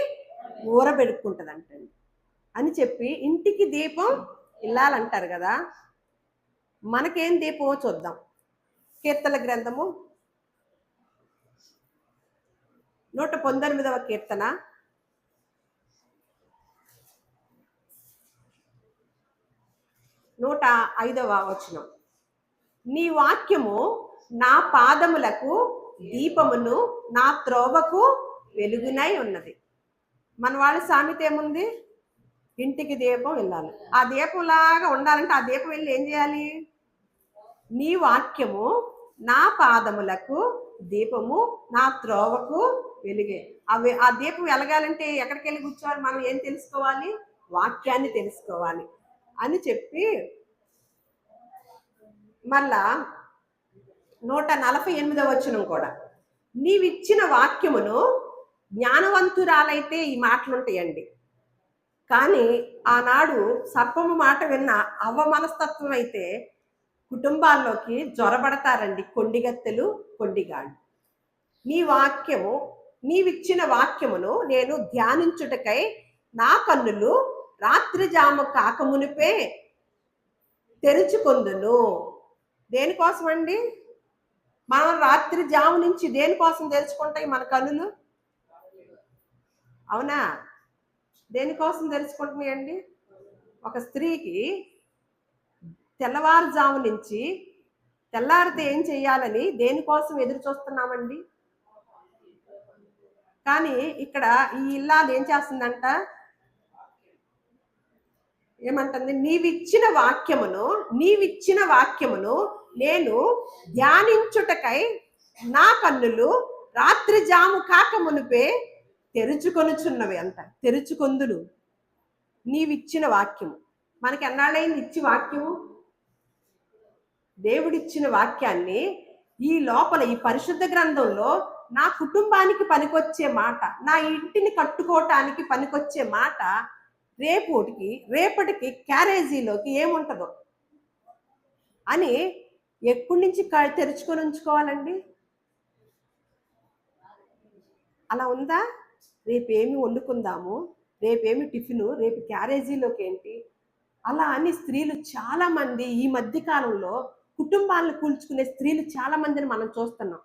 ఊరబెడుకుంటుంది అంటండి అని చెప్పి, ఇంటికి దీపం ఇల్లాలంటారు కదా. మనకేం దీపమో చూద్దాం. కీర్తన గ్రంథము 119వ కీర్తన 105వ వచనం. నీ వాక్యము నా పాదములకు దీపమును, నా త్రోవకు వెలుగునై ఉన్నది. మన వాళ్ళ సామెత ఏముంది? ఇంటికి దీపం వెళ్ళాలి. ఆ దీపంలాగా ఉండాలంటే ఆ దీపం వెళ్ళి ఏం చేయాలి? నీ వాక్యము నా పాదములకు దీపము, నా త్రోవకు వెలుగే. ఆ దీపం వెలగాలంటే ఎక్కడికి వెళ్ళి కూర్చోవాలి? మనం ఏం తెలుసుకోవాలి? వాక్యాన్ని తెలుసుకోవాలి అని చెప్పి, మళ్ళా 148వ వచనం కూడా, నీవిచ్చిన వాక్యమును, జ్ఞానవంతురాలైతే ఈ మాటలు ఉంటాయండి. కానీ ఆనాడు సర్పము మాట విన్న అవ్వ మనస్తత్వం అయితే కుటుంబాల్లోకి జ్వరబడతారండి కొండిగత్తెలు, కొండిగాళ్ళు. నీ వాక్యము, నీవిచ్చిన వాక్యమును నేను ధ్యానించుటకై నా కన్నులు రాత్రి జాము కాకమునిపే తెరుచుకొందును. దేనికోసం అండి? మనం రాత్రి జాము నుంచి దేనికోసం తెలుసుకుంటాయి మన కనులు? అవునా? దేనికోసం తెలుసుకుంటున్నాయండి? ఒక స్త్రీకి తెల్లవారుజాము నుంచి తెల్లారితే ఏం చెయ్యాలని దేనికోసం ఎదురు చూస్తున్నామండి? కానీ ఇక్కడ ఈ ఇల్లాలు ఏం చేస్తుందంట? ఏమంటుంది? నీవిచ్చిన వాక్యమును నేను ధ్యానించుటకై నా కన్నులు రాత్రి జాము కాక మునిపే తెరుచుకొనుచున్నవి అంట. తెరుచుకొందును. నీవిచ్చిన వాక్యము. మనకి ఎన్నాళ్ళైంది ఇచ్చి వాక్యము? దేవుడిచ్చిన వాక్యాన్ని ఈ లోపల ఈ పరిశుద్ధ గ్రంథంలో నా కుటుంబానికి పనికొచ్చే మాట, నా ఇంటిని కట్టుకోవటానికి పనికొచ్చే మాట రేపటికి క్యారేజీలోకి ఏముంటుందో అని ఎప్పటి నుంచి తెరుచుకొని ఉంచుకోవాలండి? అలా ఉందా? రేపేమి వండుకుందాము, రేపేమి టిఫిను, రేపు క్యారేజీలోకి ఏంటి, అలా అని స్త్రీలు చాలా మంది ఈ మధ్య కాలంలో కుటుంబాలను కూల్చుకునే స్త్రీలు చాలా మందిని మనం చూస్తున్నాం.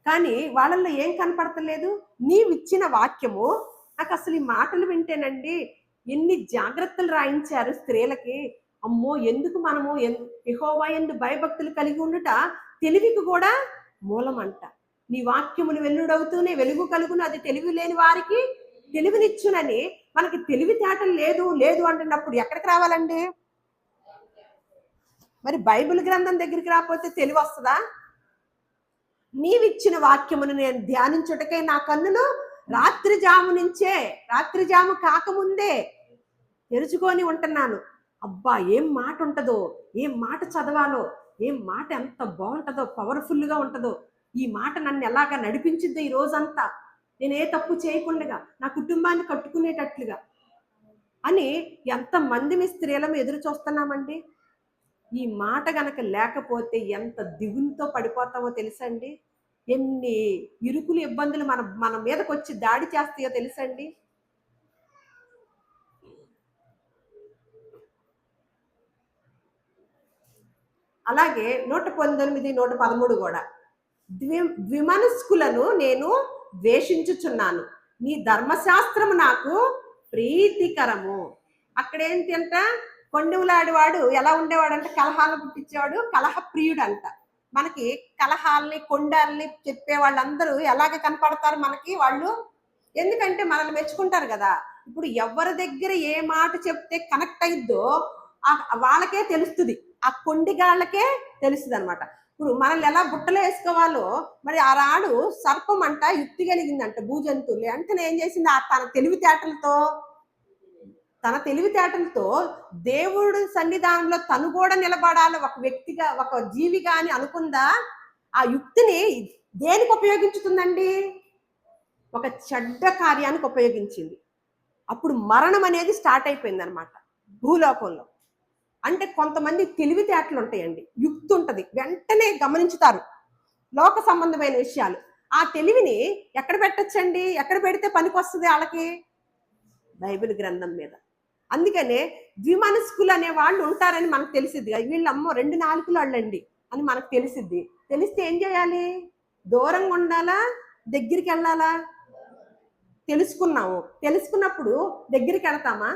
కానీ వాళ్ళల్లో ఏం కనపడతలేదు? నీవిచ్చిన వాక్యము. నాకు అసలు ఈ మాటలు వింటేనండి ఎన్ని జాగ్రత్తలు రాయించారు స్త్రీలకి. అమ్మో, ఎందుకు మనము యెహోవా యందు భయభక్తులు కలిగి ఉండుట తెలివికి కూడా మూలమంట. నీ వాక్యములు వెల్లుడవుతూనే వెలుగు కలుగును, అది తెలివి లేని వారికి తెలివినిచ్చునని. మనకి తెలివితేటలు లేదు అంటున్నప్పుడు ఎక్కడికి రావాలండి? మరి బైబిల్ గ్రంథం దగ్గరికి రాకపోతే తెలివి వస్తుందా? నీవిచ్చిన వాక్యమును నేను ధ్యానించుటకై నా కన్నులు రాత్రి జాము కాకముందే తెరుచుకొని ఉంటున్నాను. అబ్బా, ఏం మాట ఉంటుందో, ఏం మాట చదవాలో, ఏం మాట ఎంత బాగుంటుందో, పవర్ఫుల్గా ఉంటుందో, ఈ మాట నన్ను ఎలాగా నడిపించిందో ఈ రోజంతా, నేను ఏ తప్పు చేయకుండా నా కుటుంబాన్ని కట్టుకునేటట్లుగా అని ఎంతమంది స్త్రీలను ఎదురు చూస్తున్నామండి. ఈ మాట గనక లేకపోతే ఎంత దిగులుతో పడిపోతామో తెలుసండి. ఎన్ని ఇరుకులు ఇబ్బందులు మన మీదకి వచ్చి దాడి చేస్తాయో తెలుసండి. అలాగే 119, 113 కూడా ద్విమనస్కులను నేను ద్వేషించుచున్నాను, నీ ధర్మశాస్త్రము నాకు ప్రీతికరము. అక్కడేంటి అంట? కొండవులాడివాడు ఎలా ఉండేవాడంటే కలహాలను పుట్టించేవాడు, కలహప్రియుడు అంట. మనకి కలహాల్ని కొండాల్ని చెప్పే వాళ్ళందరూ ఎలాగ కనపడతారు మనకి? వాళ్ళు ఎందుకంటే మనల్ని మెచ్చుకుంటారు కదా. ఇప్పుడు ఎవరి దగ్గర ఏ మాట చెప్తే కనెక్ట్ అయిద్దో వాళ్ళకే తెలుస్తుంది, ఆ కొండిగాళ్ళకే తెలుస్తుంది అనమాట. ఇప్పుడు మనల్ని ఎలా బుట్టలో వేసుకోవాలో మరి ఆ రాడు సర్పం అంట యుక్తి కలిగిందంట భూజంతువులు. వెంటనే ఏం చేసింది? తన తెలివితేటలతో దేవుడి సన్నిధానంలో తను కూడా నిలబడాలి ఒక వ్యక్తిగా, ఒక జీవిగా అని అనుకుందా. ఆ యుక్తిని దేనికి ఉపయోగించుతుందండి? ఒక చెడ్డ కార్యానికి ఉపయోగించింది. అప్పుడు మరణం అనేది స్టార్ట్ అయిపోయింది అనమాట భూలోకంలో. అంటే కొంతమంది తెలివితేటలు ఉంటాయండి, యుక్తి ఉంటుంది, వెంటనే గమనించుతారు లోక సంబంధమైన విషయాలు. ఆ తెలివిని ఎక్కడ పెట్టచ్చండి? ఎక్కడ పెడితే పనికి వస్తుంది వాళ్ళకి? బైబిల్ గ్రంథం మీద. అందుకనే ద్విమనస్కులు అనే వాళ్ళు ఉంటారని మనకు తెలిసిద్ది. వీళ్ళమ్మో 2 నాలుకలు వాళ్ళండి అని మనకు తెలిసిద్ది. తెలిస్తే ఏం చేయాలి? దూరంగా ఉండాలా, దగ్గరికి వెళ్ళాలా? తెలుసుకున్నప్పుడు దగ్గరికి వెళతామా?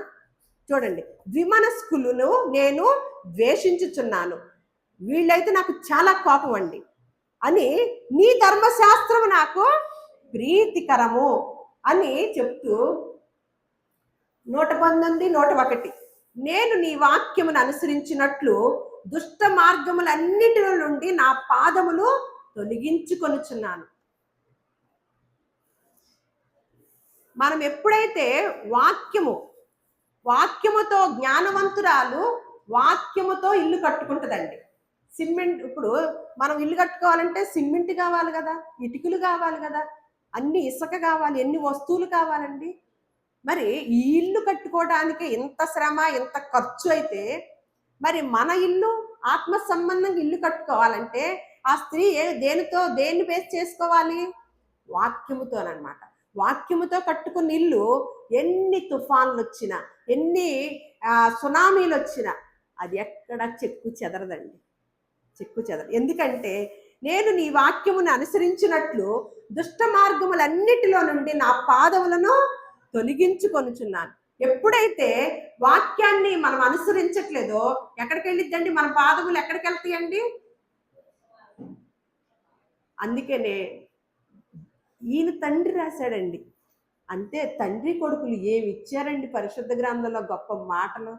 చూడండి, ద్విమనస్కులను నేను ద్వేషించుచున్నాను, వీళ్ళైతే నాకు చాలా కోపం అండి అని, నీ ధర్మశాస్త్రం నాకు ప్రీతికరము అని చెప్తూ 119, 101 నేను నీ వాక్యమును అనుసరించినట్లు దుష్ట మార్గములన్నిటి నుండి నా పాదములు తొలగించుకొనుచున్నాను. మనం ఎప్పుడైతే వాక్యముతో జ్ఞానవంతురాలు వాక్యముతో ఇల్లు కట్టుకుంటుందండి. సిమెంట్, ఇప్పుడు మనం ఇల్లు కట్టుకోవాలంటే సిమెంట్ కావాలి కదా, ఇటుకలు కావాలి కదా, అన్ని ఇసుక కావాలి, ఎన్ని వస్తువులు కావాలండి. మరి ఈ ఇల్లు కట్టుకోవడానికి ఎంత శ్రమ, ఎంత ఖర్చు అయితే మరి మన ఇల్లు ఆత్మ సంబంధంగా ఇల్లు కట్టుకోవాలంటే ఆ స్త్రీ దేన్ని బేస్ చేసుకోవాలి? వాక్యముతోనమాట. వాక్యముతో కట్టుకున్న ఇల్లు ఎన్ని తుఫాన్లు వచ్చినా, ఎన్ని సునామీలు వచ్చినా అది ఎక్కడ చెక్కు చెదరదండి. ఎందుకంటే నేను నీ వాక్యమును అనుసరించినట్లు దుష్ట మార్గములన్నిటిలో నుండి నా పాదములను తొలగించుకొనుచున్నాను. ఎప్పుడైతే వాక్యాన్ని మనం అనుసరించట్లేదో ఎక్కడికి వెళ్ళిద్దండి? మన పాదములు ఎక్కడికి వెళ్తాయండి? అందుకనే ఈయన తండ్రి రాశాడండి. అంతే, తండ్రి కొడుకులు ఏమి ఇచ్చారండి పరిశుద్ధ గ్రంథంలో గొప్ప మాటలు.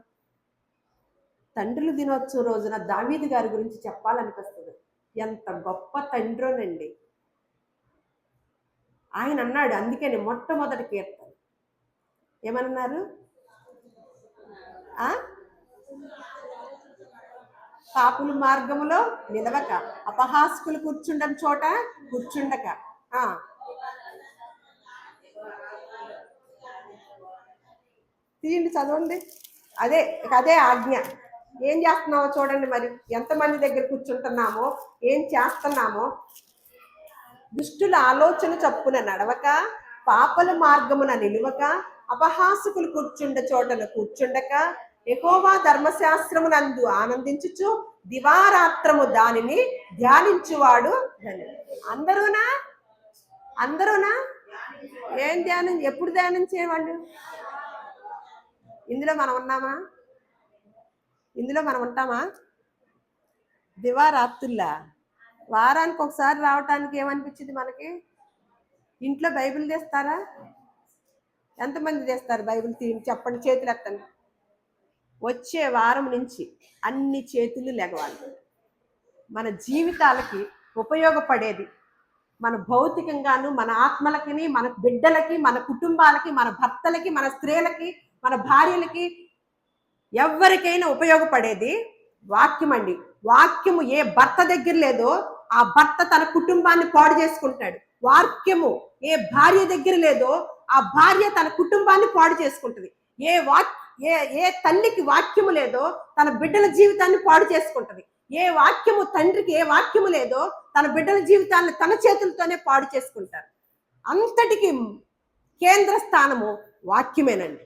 తండ్రుల దినోత్సవం రోజున దావీదు గారి గురించి చెప్పాలనిపిస్తుంది. ఎంత గొప్ప తండ్రోనండి ఆయన అన్నాడు. అందుకని మొట్టమొదటి కీర్తన ఏమన్నారు? పాపుల మార్గములో నిలవక, అపహాస్కులు కూర్చుండని చోట కూర్చుండక. తీయండి, చదవండి. అదే ఆజ్ఞ. ఏం చేస్తున్నామో చూడండి. మరి ఎంతమంది దగ్గర కూర్చుంటున్నామో, ఏం చేస్తున్నామో. దుష్టుల ఆలోచన చప్పున నడవక, పాపల మార్గమున నిలువక, అపహాసకులు కూర్చుండ చోటను కూర్చుండక, యెహోవా ధర్మశాస్త్రమునందు ఆనందించుచు దివారాత్రము దానిని ధ్యానించువాడు. అందరూనా ఏం ధ్యానం? ఎప్పుడు ధ్యానం చేయవాళ్ళు? ఇందులో మనం ఉన్నామా? ఇందులో మనం ఉంటామా? దివారాత్రుల్లా వారానికి ఒకసారి రావటానికి ఏమనిపించింది మనకి? ఇంట్లో బైబిల్ తెస్తారా? ఎంతమంది తెస్తారు బైబిల్? చెప్పండి, చేతులు ఎత్తండి. వచ్చే వారం నుంచి అన్ని చేతులు లెగవాలి. మన జీవితాలకి ఉపయోగపడేది, మన భౌతికంగాను, మన ఆత్మలకి, మన బిడ్డలకి, మన కుటుంబాలకి, మన భర్తలకి, మన స్త్రీలకి, మన భార్యలకి, ఎవరికైనా ఉపయోగపడేది వాక్యం అండి. వాక్యము ఏ భర్త దగ్గర లేదో ఆ భర్త తన కుటుంబాన్ని పాడు చేసుకుంటాడు. వాక్యము ఏ భార్య దగ్గర లేదో ఆ భార్య తన కుటుంబాన్ని పాడు చేసుకుంటుంది. ఏ తల్లికి వాక్యము లేదో తన బిడ్డల జీవితాన్ని పాడు చేసుకుంటుంది. ఏ వాక్యము తండ్రికి ఏ వాక్యము లేదో తన బిడ్డల జీవితాన్ని తన చేతులతోనే పాడు చేసుకుంటారు. అంతటికి కేంద్ర స్థానము వాక్యమేనండి.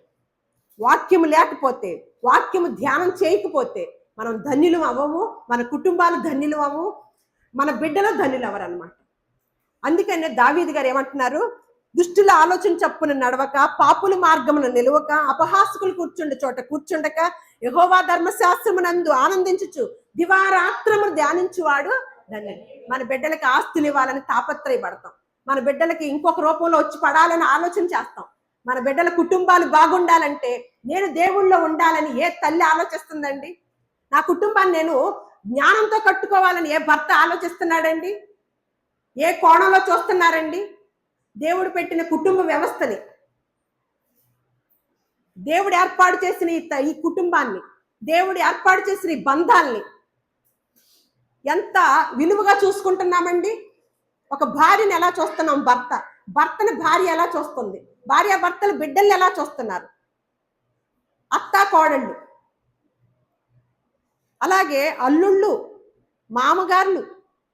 వాక్యము లేకపోతే, వాక్యము ధ్యానం చేయకపోతే మనం ధన్యులు అవ్వము, మన కుటుంబాలు ధన్యులు అవ్వము, మన బిడ్డలు ధన్యులు అవ్వరన్నమాట. అందుకనే దావీదు గారు ఏమంటున్నారు? దుష్టుల ఆలోచన చప్పున నడవక, పాపుల మార్గమును నిలవక, అపహాసకులు కూర్చుండే చోట కూర్చుండక, యెహోవా ధర్మశాస్త్రమునందు ఆనందించుచు దివారాత్రము ధ్యానించువాడు ధన్యుడు. మన బిడ్డలకి ఆస్తులు ఇవ్వాలని తాపత్రయపడతాం. మన బిడ్డలకి ఇంకొక రూపంలో వచ్చి పడాలని ఆలోచన చేస్తాం. మన బిడ్డల కుటుంబాలు బాగుండాలంటే నేను దేవుళ్ళో ఉండాలని ఏ తల్లి ఆలోచిస్తుందండి? నా కుటుంబాన్ని నేను జ్ఞానంతో కట్టుకోవాలని ఏ భర్త ఆలోచిస్తున్నాడండి? ఏ కోణంలో చూస్తున్నారండి? దేవుడు పెట్టిన కుటుంబ వ్యవస్థని, దేవుడు ఏర్పాటు చేసిన ఈ కుటుంబాన్ని, దేవుడు ఏర్పాటు చేసిన ఈ బంధాల్ని ఎంత విలువగా చూసుకుంటున్నామండి? ఒక భార్యని ఎలా చూస్తున్నాం? భర్తని భార్య ఎలా చూస్తుంది? భార్యాభర్తలు బిడ్డల్ని ఎలా చూస్తున్నారు? అత్తా కోడళ్ళు, అలాగే అల్లుళ్ళు, మామగారులు,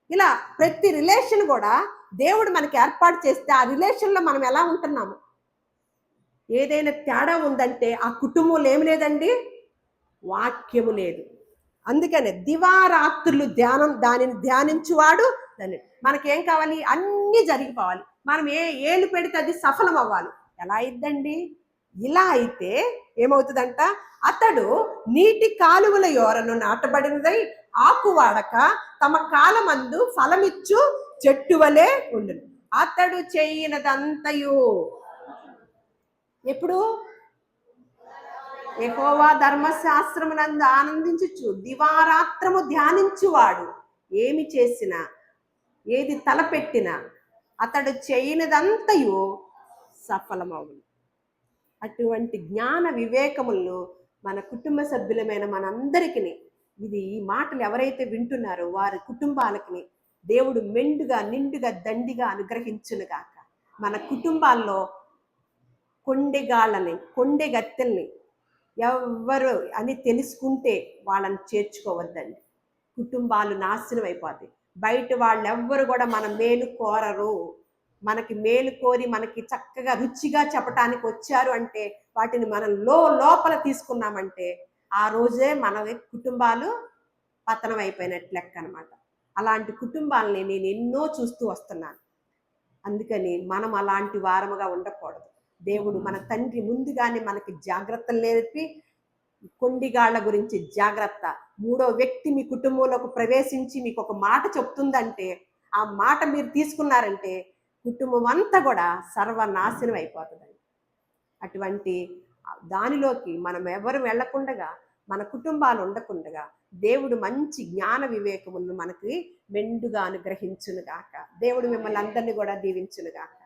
ఇలా ప్రతి రిలేషన్ కూడా దేవుడు మనకి ఏర్పాటు చేస్తే ఆ రిలేషన్లో మనం ఎలా ఉంటున్నాము? ఏదైనా తేడా ఉందంటే ఆ కుటుంబంలో ఏమి లేదండి, వాక్యము లేదు. అందుకనే దివారాత్రులు దానిని ధ్యానించువాడు దాన్ని. మనకేం కావాలి? అన్నీ జరిగిపోవాలి. మనం ఏలు పెడితే అది సఫలం అవ్వాలి. ఎలా అయిద్దండి? ఇలా అయితే ఏమవుతుందంట? అతడు నీటి కాలువల యోరను నాటబడినదై ఆకు వాడక తమ కాలమందు ఫలమిచ్చు చెట్టు వలె ఉండును. అతడు చేయనదంతయు ఎప్పుడు? యెహోవా ధర్మశాస్త్రమునందు ఆనందించుచు దివారాత్రము ధ్యానించువాడు ఏమి చేసినా, ఏది తలపెట్టినా అతడు చేయనిదంతయు సఫలమవును. అటువంటి జ్ఞాన వివేకములను మన కుటుంబ సభ్యులమైన మనందరికీ ఈ మాటలు ఎవరైతే వింటున్నారో వారి కుటుంబాలకి దేవుడు మెండుగా, నిండుగా, దండిగా అనుగ్రహించునుగాక. మన కుటుంబాల్లో కొండెగత్తెల్ని ఎవ్వరు అని తెలుసుకుంటే వాళ్ళని చేర్చుకోవద్దండి. కుటుంబాలు నాశనం అయిపోతాయి. బయట వాళ్ళెవ్వరు కూడా మన మేలు కోరరు. మనకి మేలు కోరి మనకి చక్కగా రుచిగా చెప్పటానికి వచ్చారు అంటే వాటిని మనం లోపల తీసుకున్నామంటే ఆ రోజే మన కుటుంబాలు పతనం అయిపోయినట్లు లెక్క అనమాట. అలాంటి కుటుంబాలని నేను ఎన్నో చూస్తూ వస్తున్నాను. అందుకని మనం అలాంటి వారముగా ఉండకూడదు. దేవుడు మన తండ్రి ముందుగానే మనకి జాగ్రత్తలు నేర్పి, కొండిగాళ్ళ గురించి జాగ్రత్త, మూడో వ్యక్తి మీ కుటుంబంలోకి ప్రవేశించి మీకు ఒక మాట చెప్తుందంటే ఆ మాట మీరు తీసుకున్నారంటే కుటుంబం అంతా కూడా సర్వనాశనం అయిపోతుందండి. అటువంటి దానిలోకి మనం ఎవరు వెళ్ళకుండగా, మన కుటుంబాలు ఉండకుండగా దేవుడు మంచి జ్ఞాన వివేకములను మనకి మెండుగా అనుగ్రహించునుగాక. దేవుడు మిమ్మల్ని అందరినీ కూడా దీవించునుగాక.